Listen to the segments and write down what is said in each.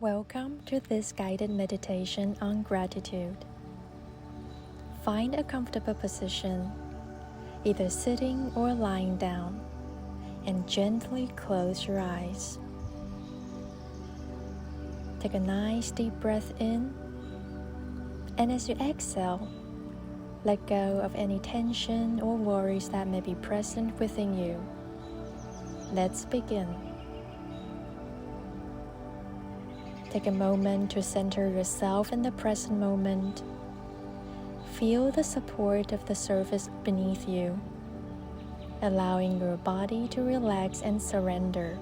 Welcome to this guided meditation on gratitude. Find a comfortable position, either sitting or lying down, and gently close your eyes. Take a nice deep breath in, and as you exhale, let go of any tension or worries that may be present within you. Let's begin. Take a moment to center yourself in the present moment. Feel the support of the surface beneath you, allowing your body to relax and surrender.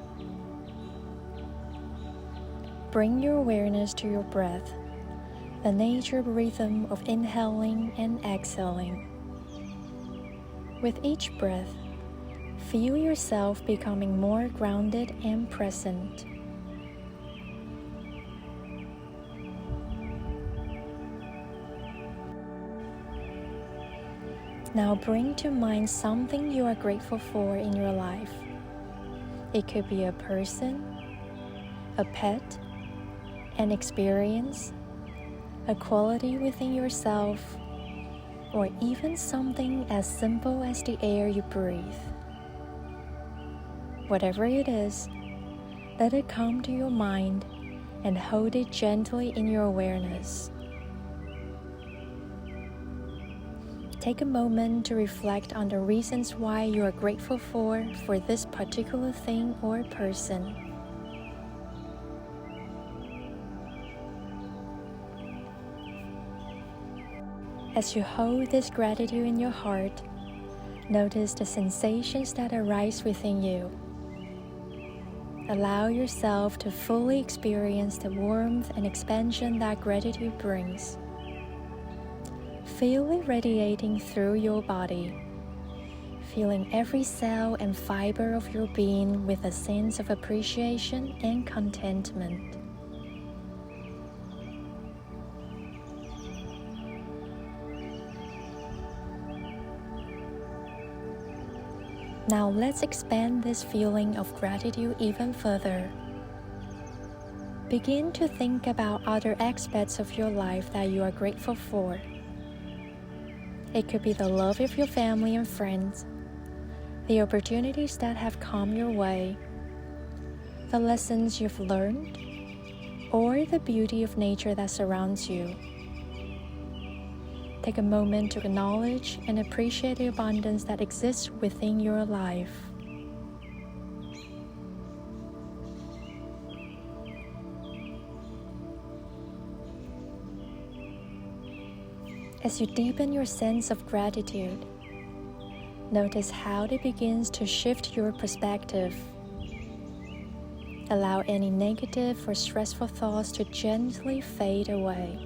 Bring your awareness to your breath, the natural rhythm of inhaling and exhaling. With each breath, feel yourself becoming more grounded and present. Now bring to mind something you are grateful for in your life. It could be a person, a pet, an experience, a quality within yourself, or even something as simple as the air you breathe. Whatever it is, let it come to your mind and hold it gently in your awareness. Take a moment to reflect on the reasons why you are grateful for this particular thing or person. As you hold this gratitude in your heart, notice the sensations that arise within you. Allow yourself to fully experience the warmth and expansion that gratitude brings. Feel it radiating through your body, filling every cell and fiber of your being with a sense of appreciation and contentment. Now let's expand this feeling of gratitude even further. Begin to think about other aspects of your life that you are grateful for. It could be the love of your family and friends, the opportunities that have come your way, the lessons you've learned, or the beauty of nature that surrounds you. Take a moment to acknowledge and appreciate the abundance that exists within your life. As you deepen your sense of gratitude, notice how it begins to shift your perspective. Allow any negative or stressful thoughts to gently fade away,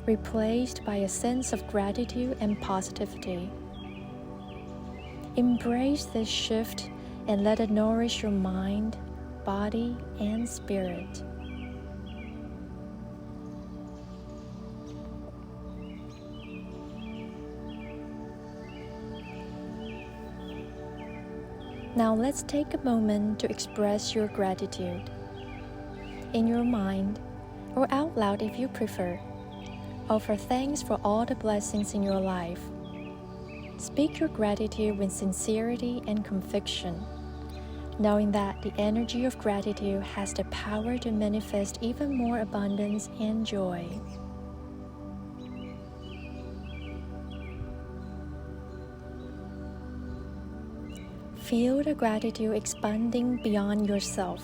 replaced by a sense of gratitude and positivity. Embrace this shift and let it nourish your mind, body, and spirit. Now let's take a moment to express your gratitude. In your mind, or out loud if you prefer, offer thanks for all the blessings in your life. Speak your gratitude with sincerity and conviction, knowing that the energy of gratitude has the power to manifest even more abundance and joy. Feel the gratitude expanding beyond yourself,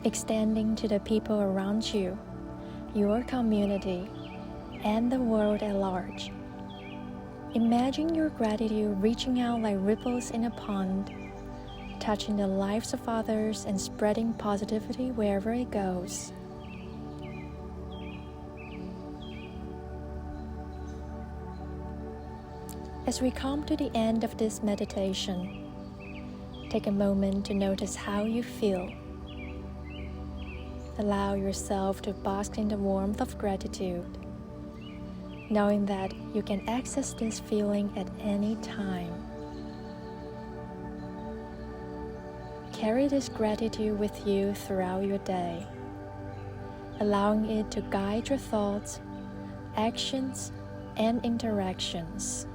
extending to the people around you, your community, and the world at large. Imagine your gratitude reaching out like ripples in a pond, touching the lives of others and spreading positivity wherever it goes. As we come to the end of this meditation, take a moment to notice how you feel. Allow yourself to bask in the warmth of gratitude, knowing that you can access this feeling at any time. Carry this gratitude with you throughout your day. allowing it to guide your thoughts, actions, and interactions.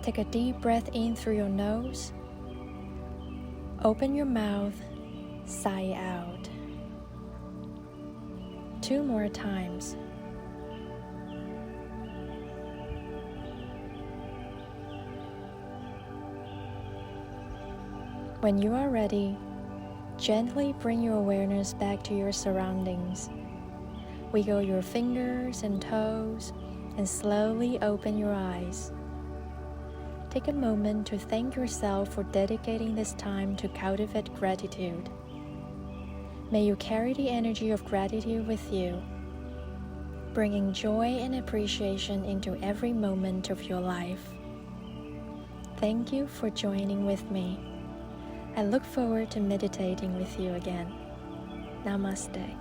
Take a deep breath in through your nose. Open your mouth, sigh out. 2 more times. When you are ready, gently bring your awareness back to your surroundings. Wiggle your fingers and toes and slowly open your eyes. Take a moment to thank yourself for dedicating this time to cultivate gratitude. May you carry the energy of gratitude with you, bringing joy and appreciation into every moment of your life. Thank you for joining with me. I look forward to meditating with you again. Namaste.